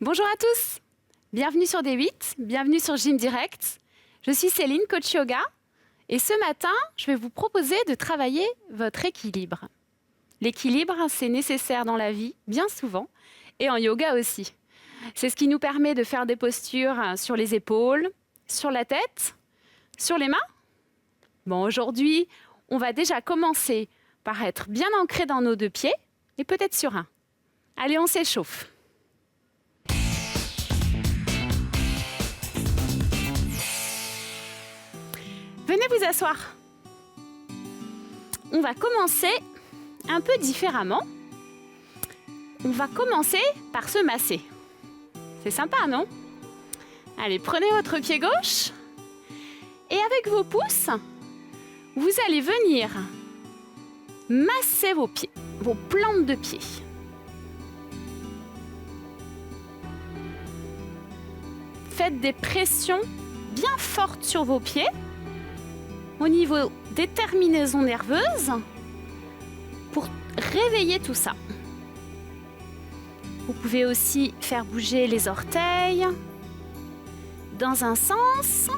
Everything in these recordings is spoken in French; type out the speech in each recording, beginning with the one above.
Bonjour à tous, bienvenue sur D8, bienvenue sur Gym Direct. Je suis Céline, coach yoga, et ce matin, je vais vous proposer de travailler votre équilibre. L'équilibre, c'est nécessaire dans la vie, bien souvent, et en yoga aussi. C'est ce qui nous permet de faire des postures sur les épaules, sur la tête, sur les mains. Bon, aujourd'hui, on va déjà commencer par être bien ancré dans nos deux pieds, et peut-être sur un. Allez, on s'échauffe. Venez vous asseoir. On va commencer un peu différemment. On va commencer par se masser. C'est sympa, non? Allez, prenez votre pied gauche et avec vos pouces, vous allez venir masser vos pieds, vos plantes de pied. Faites des pressions bien fortes sur vos pieds au niveau des terminaisons nerveuses pour réveiller tout ça. Vous pouvez aussi faire bouger les orteils dans un sens,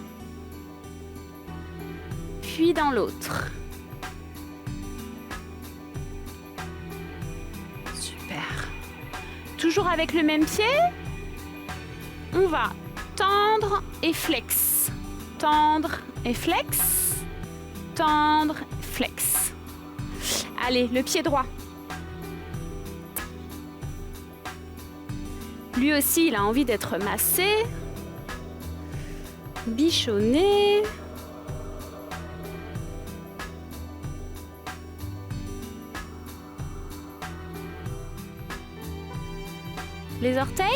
puis dans l'autre. Super. Toujours avec le même pied, on va tendre et flex. Tendre et flex. Tendre, flex. Allez, le pied droit. Lui aussi, il a envie d'être massé, bichonné. Les orteils.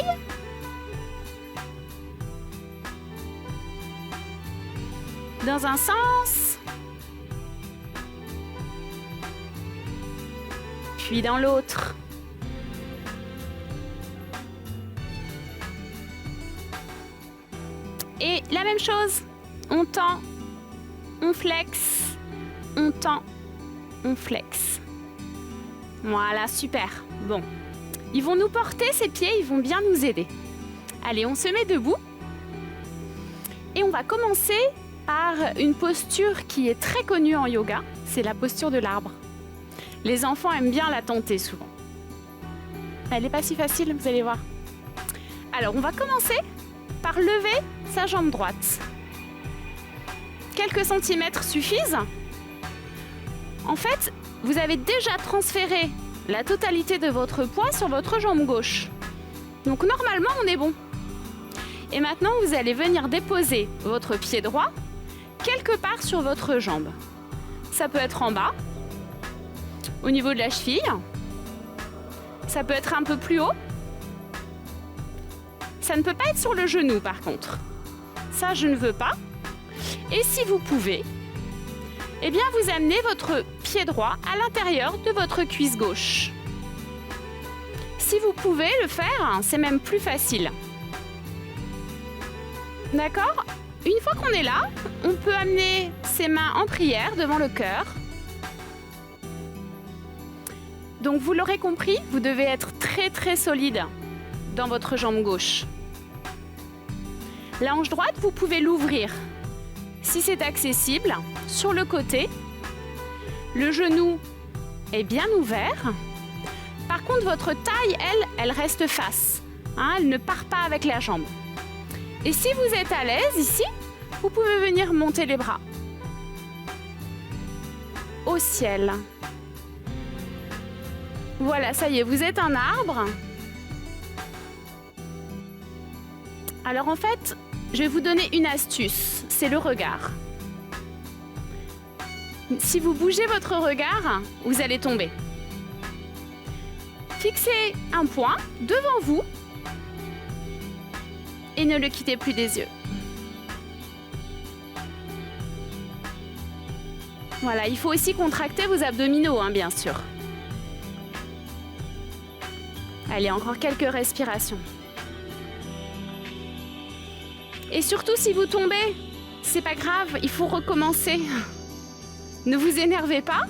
Dans un sens, puis dans l'autre. Et la même chose, on tend, on flex, on tend, on flex. Voilà, super. Bon, ils vont nous porter ces pieds, ils vont bien nous aider. Allez, on se met debout et on va commencer par une posture qui est très connue en yoga, c'est la posture de l'arbre. Les enfants aiment bien la tenter souvent. Elle n'est pas si facile, vous allez voir. Alors, on va commencer par lever sa jambe droite. Quelques centimètres suffisent. En fait, vous avez déjà transféré la totalité de votre poids sur votre jambe gauche. Donc, normalement, on est bon. Et maintenant, vous allez venir déposer votre pied droit quelque part sur votre jambe. Ça peut être en bas, au niveau de la cheville. Ça peut être un peu plus haut. Ça ne peut pas être sur le genou par contre. Ça, je ne veux pas. Et si vous pouvez, eh bien vous amenez votre pied droit à l'intérieur de votre cuisse gauche. Si vous pouvez le faire, c'est même plus facile. D'accord ? Une fois qu'on est là, on peut amener ses mains en prière devant le cœur. Donc vous l'aurez compris, vous devez être très solide dans votre jambe gauche. La hanche droite, vous pouvez l'ouvrir si c'est accessible sur le côté. Le genou est bien ouvert. Par contre, votre taille, elle reste face. Elle ne part pas avec la jambe. Et si vous êtes à l'aise ici, vous pouvez venir monter les bras au ciel. Voilà, ça y est, vous êtes un arbre. Alors en fait, je vais vous donner une astuce, c'est le regard. Si vous bougez votre regard, vous allez tomber. Fixez un point devant vous et ne le quittez plus des yeux. Voilà, il faut aussi contracter vos abdominaux, bien sûr. Allez, encore quelques respirations. Et surtout, si vous tombez, c'est pas grave, il faut recommencer. Ne vous énervez pas.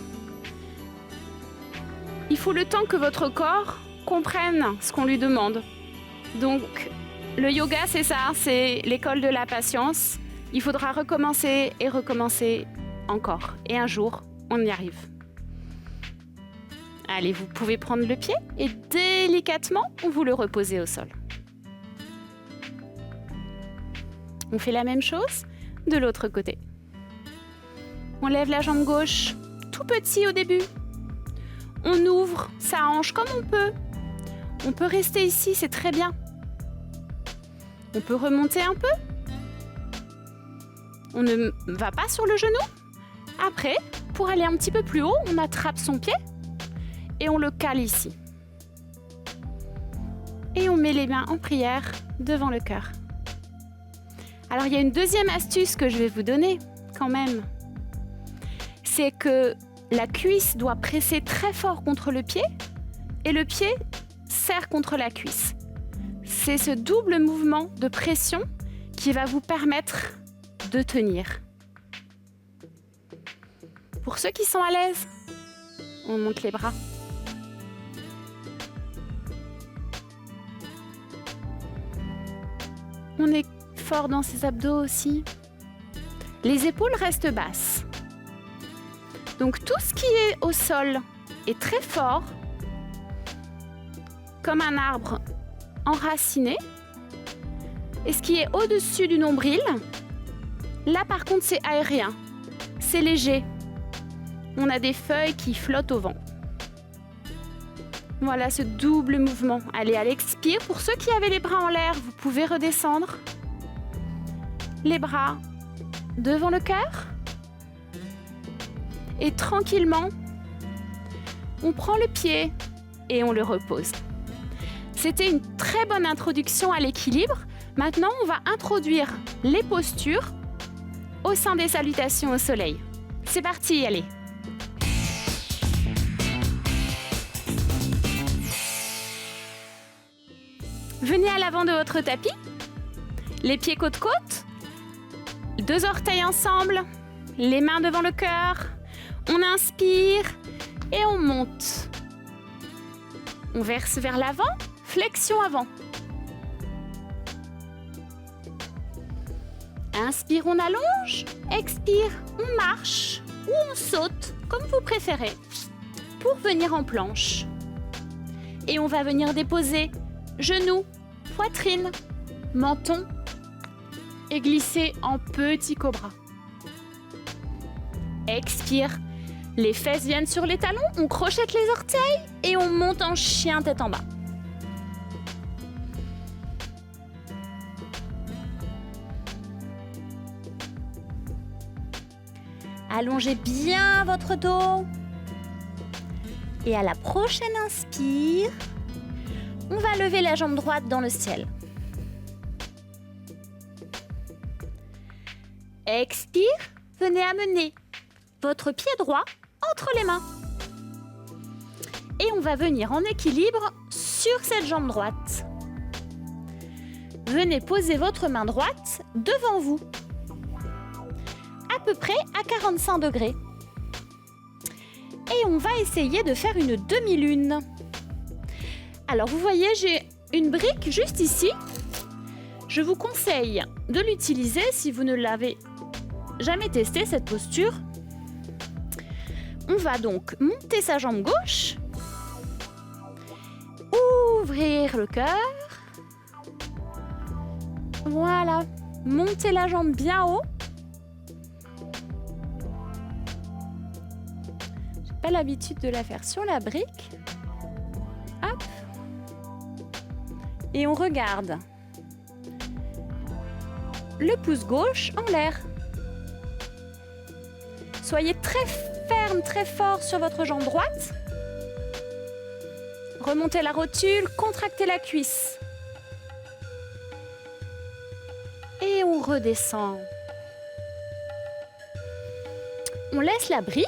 Il faut le temps que votre corps comprenne ce qu'on lui demande. Donc, le yoga, c'est ça, c'est l'école de la patience. Il faudra recommencer et recommencer encore. Et un jour, on y arrive. Allez, vous pouvez prendre le pied et délicatement, vous le reposez au sol. On fait la même chose de l'autre côté. On lève la jambe gauche, tout petit au début. On ouvre sa hanche comme on peut. On peut rester ici, c'est très bien. On peut remonter un peu. On ne va pas sur le genou. Après, pour aller un petit peu plus haut, on attrape son pied et on le cale ici. Et on met les mains en prière devant le cœur. Alors, il y a une deuxième astuce que je vais vous donner quand même. C'est que la cuisse doit presser très fort contre le pied et le pied serre contre la cuisse. C'est ce double mouvement de pression qui va vous permettre de tenir. Pour ceux qui sont à l'aise, on monte les bras. On est fort dans ses abdos aussi. Les épaules restent basses. Donc tout ce qui est au sol est très fort, comme un arbre enraciné. Et ce qui est au-dessus du nombril, là par contre c'est aérien, c'est léger. On a des feuilles qui flottent au vent. Voilà ce double mouvement. Allez, à l'expire, pour ceux qui avaient les bras en l'air, vous pouvez redescendre. Les bras devant le cœur. Et tranquillement, on prend le pied et on le repose. C'était une très bonne introduction à l'équilibre. Maintenant, on va introduire les postures au sein des salutations au soleil. C'est parti, allez! Venez à l'avant de votre tapis, les pieds côte-côte, 2 orteils ensemble, les mains devant le cœur. On inspire et on monte. On verse vers l'avant, flexion avant. Inspire, on allonge. Expire, on marche ou on saute, comme vous préférez, pour venir en planche. Et on va venir déposer genoux, poitrine, menton et glisser en petit cobra. Expire, les fesses viennent sur les talons, on crochette les orteils et on monte en chien tête en bas. Allongez bien votre dos. Et à la prochaine inspire, on va lever la jambe droite dans le ciel. Expire, venez amener votre pied droit entre les mains. Et on va venir en équilibre sur cette jambe droite. Venez poser votre main droite devant vous, à peu près à 45 degrés. Et on va essayer de faire une demi-lune. Alors vous voyez, j'ai une brique juste ici. Je vous conseille de l'utiliser si vous ne l'avez jamais testé, cette posture. On va donc monter sa jambe gauche, ouvrir le cœur. Voilà, montez la jambe bien haut. J'ai pas l'habitude de la faire sur la brique. Hop. Et on regarde le pouce gauche en l'air. Soyez très ferme, très fort sur votre jambe droite. Remontez la rotule, contractez la cuisse. Et on redescend. On laisse la brique.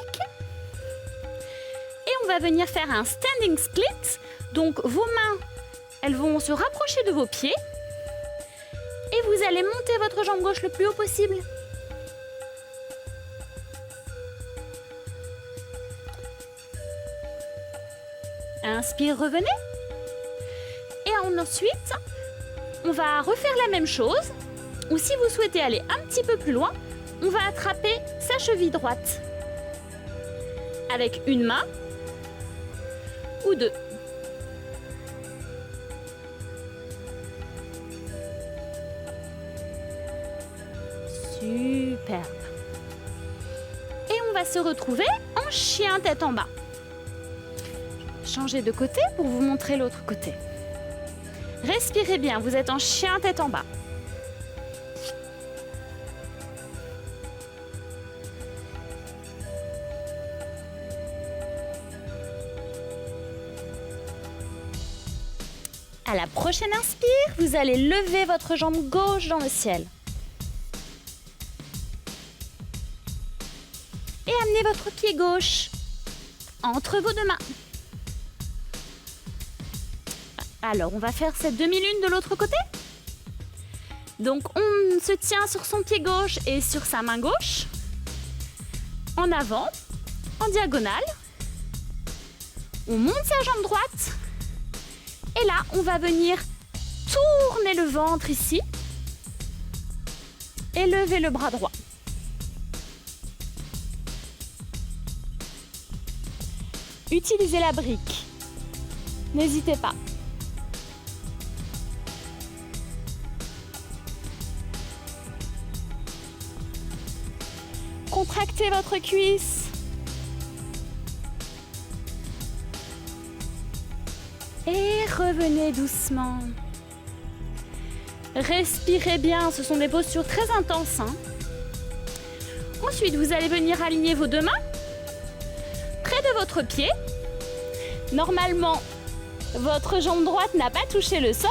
Et on va venir faire un standing split. Donc vos mains, elles vont se rapprocher de vos pieds. Et vous allez monter votre jambe gauche le plus haut possible. Inspire, revenez. Et ensuite, on va refaire la même chose. Ou si vous souhaitez aller un petit peu plus loin, on va attraper sa cheville droite. Avec une main ou deux. Superbe. Et on va se retrouver en chien tête en bas. Changez de côté pour vous montrer l'autre côté. Respirez bien, vous êtes en chien tête en bas. À la prochaine inspire, vous allez lever votre jambe gauche dans le ciel. Et amenez votre pied gauche entre vos deux mains. Alors, on va faire cette demi-lune de l'autre côté. Donc, on se tient sur son pied gauche et sur sa main gauche. En avant, en diagonale. On monte sa jambe droite. Et là, on va venir tourner le ventre ici. Et lever le bras droit. Utilisez la brique. N'hésitez pas. Contractez votre cuisse. Et revenez doucement. Respirez bien, ce sont des postures très intenses. Ensuite, vous allez venir aligner vos deux mains près de votre pied. Normalement, votre jambe droite n'a pas touché le sol.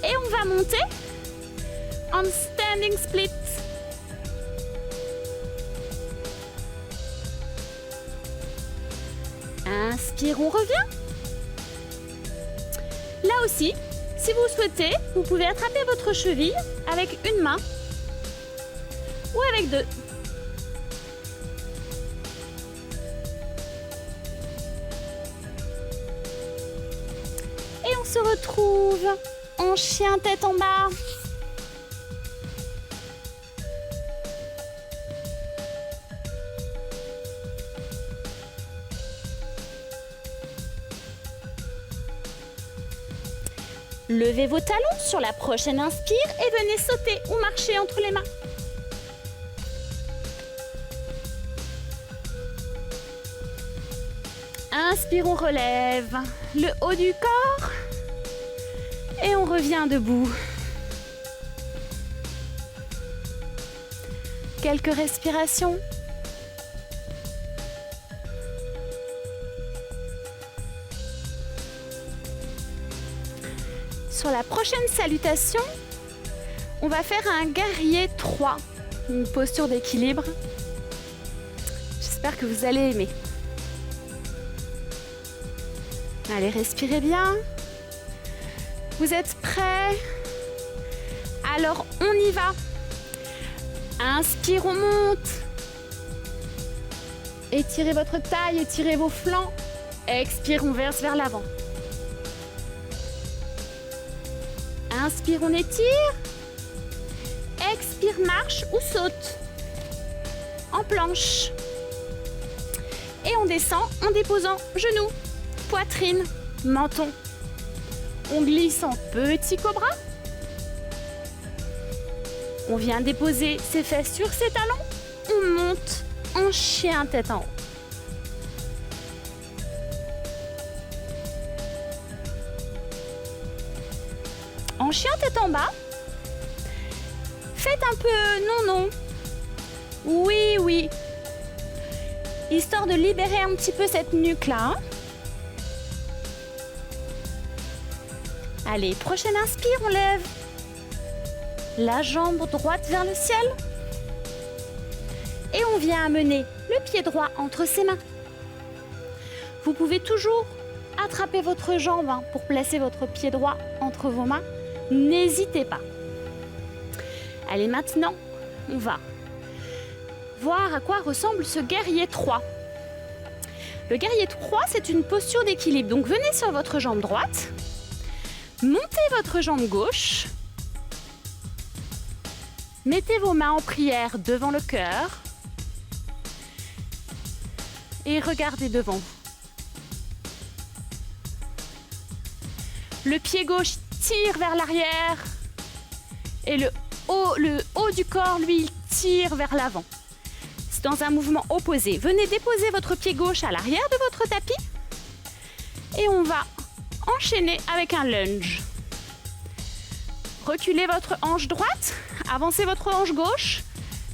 Et on va monter en standing split. Inspire, on revient. Là aussi, si vous souhaitez, vous pouvez attraper votre cheville avec une main ou avec deux. Et on se retrouve en chien tête en bas. Levez vos talons sur la prochaine inspire et venez sauter ou marcher entre les mains. Inspire, on relève le haut du corps et on revient debout. Quelques respirations. Sur la prochaine salutation, on va faire un guerrier 3, une posture d'équilibre. J'espère que vous allez aimer. Allez, respirez bien. Vous êtes prêts? Alors, on y va. Inspire, on monte. Étirez votre taille, étirez vos flancs. Expire, on verse vers l'avant. Inspire, on étire. Expire, marche ou saute. En planche. Et on descend en déposant genoux, poitrine, menton. On glisse en petit cobra. On vient déposer ses fesses sur ses talons. On monte en chien tête en haut. En chien tête en bas, faites un peu non. Oui, oui. Histoire de libérer un petit peu cette nuque-là. Allez, prochaine inspire, on lève la jambe droite vers le ciel. Et on vient amener le pied droit entre ses mains. Vous pouvez toujours attraper votre jambe pour placer votre pied droit entre vos mains. N'hésitez pas. Allez, maintenant, on va voir à quoi ressemble ce guerrier 3. Le guerrier 3, c'est une posture d'équilibre. Donc, venez sur votre jambe droite. Montez votre jambe gauche. Mettez vos mains en prière devant le cœur. Et regardez devant vous. Le pied gauche tire vers l'arrière. Et le haut du corps, lui, il tire vers l'avant. C'est dans un mouvement opposé. Venez déposer votre pied gauche à l'arrière de votre tapis. Et on va enchaîner avec un lunge. Reculez votre hanche droite, avancez votre hanche gauche,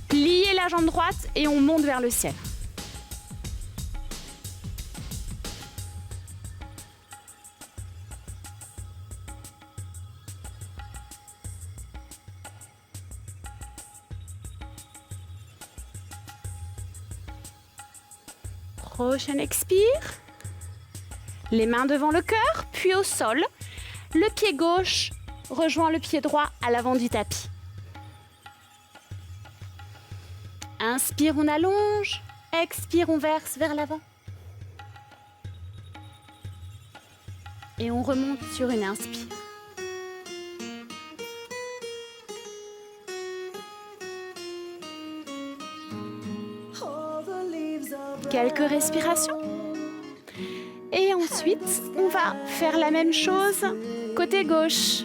pliez la jambe droite et on monte vers le ciel. Prochaine expire. Les mains devant le cœur, puis au sol. Le pied gauche rejoint le pied droit à l'avant du tapis. Inspire, on allonge. Expire, on verse vers l'avant. Et on remonte sur une inspire. Quelques respirations. Et ensuite, on va faire la même chose côté gauche.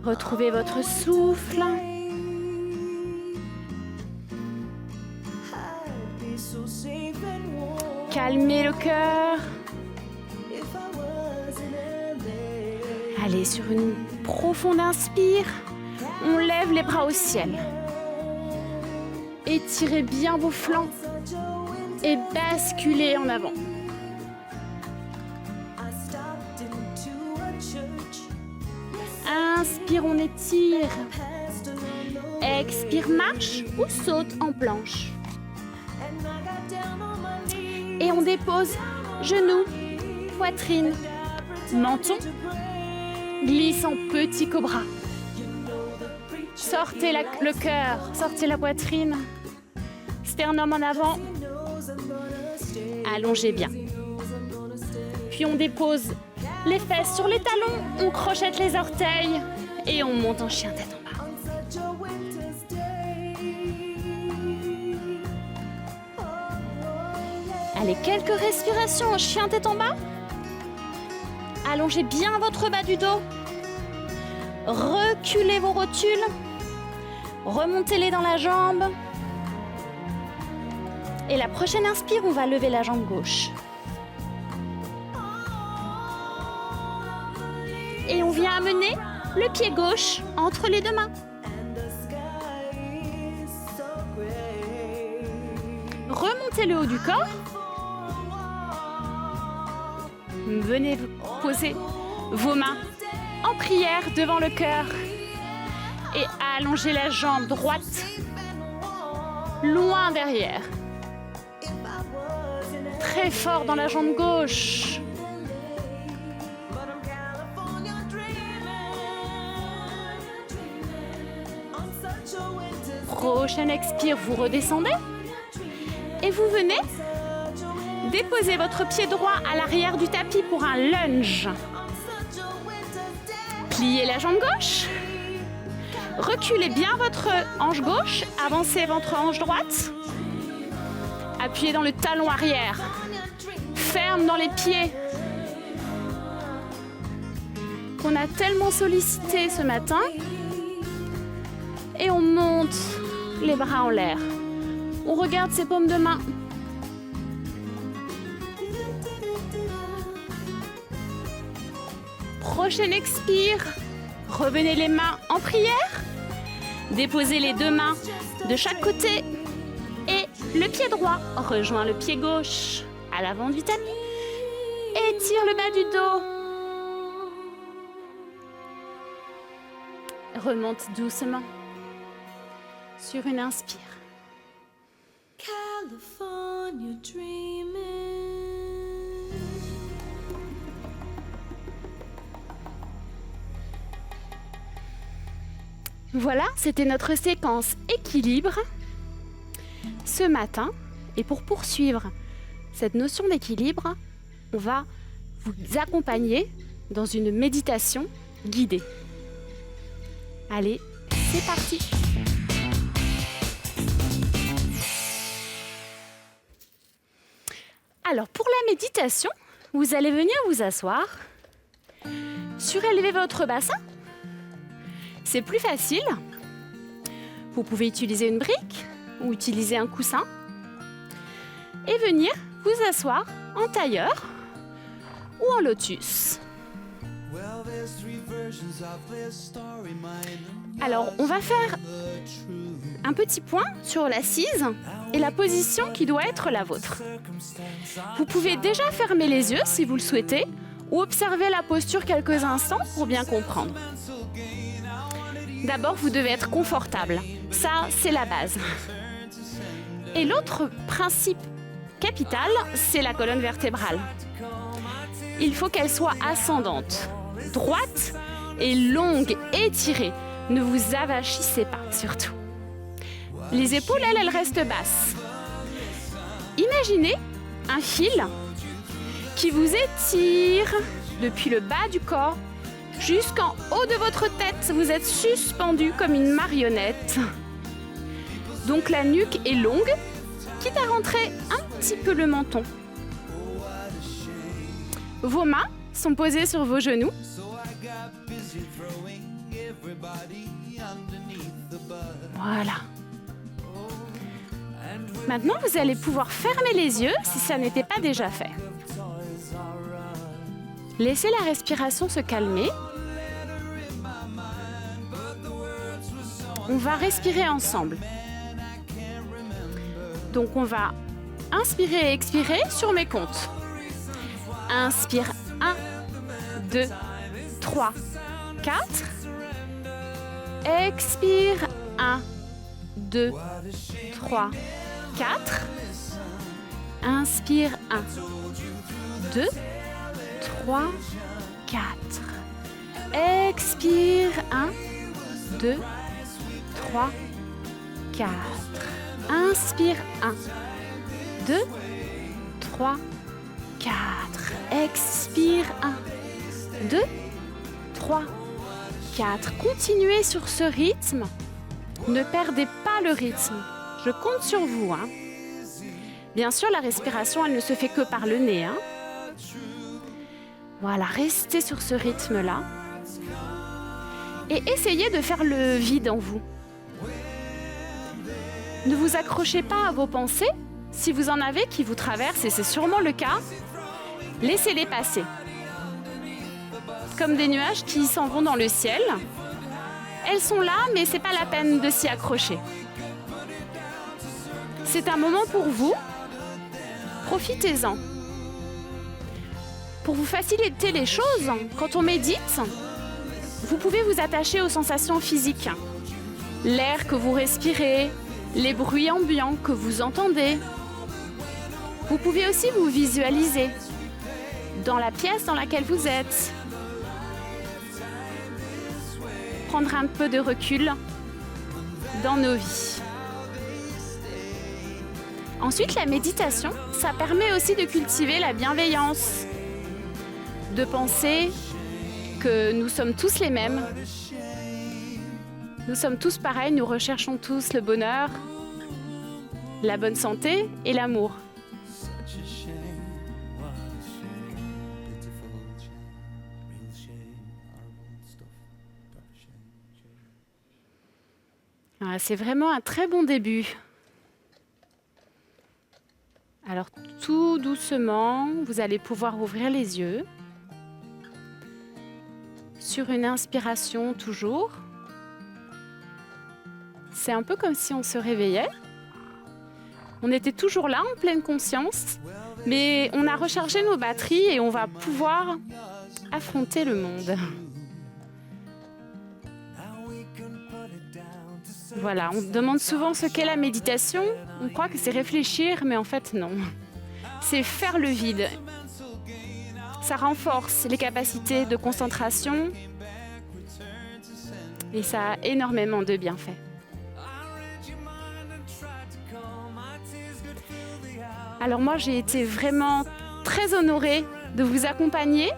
Retrouvez votre souffle. Calmez le cœur. Allez, sur une profonde inspire, on lève les bras au ciel. Étirez bien vos flancs et basculez en avant. Inspire, on étire. Expire, marche ou saute en planche. Et on dépose genoux, poitrine, menton. Glisse en petit cobra. Sortez le cœur, sortez la poitrine. Sternum en avant. Allongez bien. Puis on dépose les fesses sur les talons, on crochette les orteils et on monte en chien tête en bas. Allez, quelques respirations en chien tête en bas. Allongez bien votre bas du dos. Reculez vos rotules. Remontez-les dans la jambe. Et la prochaine inspire, on va lever la jambe gauche. Et on vient amener le pied gauche entre les deux mains. Remontez le haut du corps. Venez poser vos mains en prière devant le cœur. Et allongez la jambe droite loin derrière. Très fort dans la jambe gauche. Prochaine expire, vous redescendez et vous venez déposer votre pied droit à l'arrière du tapis pour un lunge. Pliez la jambe gauche. Reculez bien votre hanche gauche, avancez votre hanche droite. Appuyez dans le talon arrière. Ferme dans les pieds. Qu'on a tellement sollicité ce matin. Et on monte les bras en l'air. On regarde ses paumes de main. Prochaine expire. Revenez les mains en prière. Déposez les deux mains de chaque côté. Et le pied droit rejoint le pied gauche à l'avant du tapis. Étire le bas du dos. Remonte doucement. Sur une inspire. California dreaming. Voilà, c'était notre séquence équilibre ce matin. Et pour poursuivre cette notion d'équilibre, on va vous accompagner dans une méditation guidée. Allez, c'est parti! Alors, pour la méditation, vous allez venir vous asseoir, surélever votre bassin. C'est plus facile. Vous pouvez utiliser une brique ou utiliser un coussin et venir vous asseoir en tailleur ou en lotus. Alors, on va faire un petit point sur l'assise et la position qui doit être la vôtre. Vous pouvez déjà fermer les yeux si vous le souhaitez ou observer la posture quelques instants pour bien comprendre. D'abord, vous devez être confortable. Ça, c'est la base. Et l'autre principe capital, c'est la colonne vertébrale. Il faut qu'elle soit ascendante, droite et longue, étirée. Ne vous avachissez pas, surtout. Les épaules, elles restent basses. Imaginez un fil qui vous étire depuis le bas du corps jusqu'en haut de votre tête. Vous êtes suspendu comme une marionnette. Donc la nuque est longue, quitte à rentrer un petit peu le menton. Vos mains sont posées sur vos genoux. Voilà. Maintenant, vous allez pouvoir fermer les yeux si ça n'était pas déjà fait. Laissez la respiration se calmer. On va respirer ensemble. Donc, on va inspirer et expirer sur mes comptes. Inspire 1, 2, 3, 4. Expire 1, 2, 3, 4. Inspire 1, 2, 3, 4. Expire 1, 2, 3, 4. Inspire 1, 2, 3, 4. Expire 1, 2, 3, 4. Continuez sur ce rythme. Ne perdez pas le rythme. Je compte sur vous. Bien sûr, la respiration, elle ne se fait que par le nez. Voilà, restez sur ce rythme-là. Et essayez de faire le vide en vous. Ne vous accrochez pas à vos pensées. Si vous en avez qui vous traversent, et c'est sûrement le cas, laissez-les passer. Comme des nuages qui s'en vont dans le ciel. Elles sont là, mais c'est pas la peine de s'y accrocher. C'est un moment pour vous. Profitez-en. Pour vous faciliter les choses, quand on médite, vous pouvez vous attacher aux sensations physiques. L'air que vous respirez, les bruits ambiants que vous entendez. Vous pouvez aussi vous visualiser dans la pièce dans laquelle vous êtes. Prendre un peu de recul dans nos vies. Ensuite, la méditation, ça permet aussi de cultiver la bienveillance, de penser que nous sommes tous les mêmes. Nous sommes tous pareils, nous recherchons tous le bonheur, la bonne santé et l'amour. Voilà, c'est vraiment un très bon début. Alors tout doucement, vous allez pouvoir ouvrir les yeux. Sur une inspiration toujours. C'est un peu comme si on se réveillait. On était toujours là, en pleine conscience, mais on a rechargé nos batteries et on va pouvoir affronter le monde. Voilà, on demande souvent ce qu'est la méditation. On croit que c'est réfléchir, mais en fait non. C'est faire le vide. Ça renforce les capacités de concentration et ça a énormément de bienfaits. Alors moi, j'ai été vraiment très honorée de vous accompagner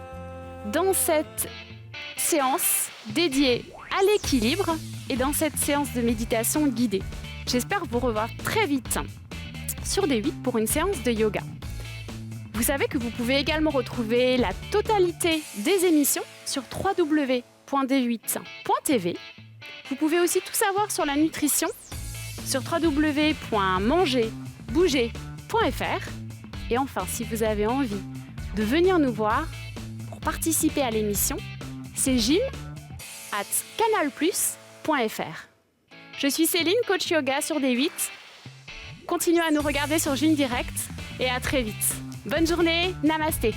dans cette séance dédiée à l'équilibre et dans cette séance de méditation guidée. J'espère vous revoir très vite sur D8 pour une séance de yoga. Vous savez que vous pouvez également retrouver la totalité des émissions sur www.d8.tv. Vous pouvez aussi tout savoir sur la nutrition sur www.mangerbouger.fr. Et enfin, si vous avez envie de venir nous voir pour participer à l'émission, c'est gym@canalplus.fr. Je suis Céline, coach yoga sur D8. Continuez à nous regarder sur Gym Direct et à très vite. Bonne journée, namasté.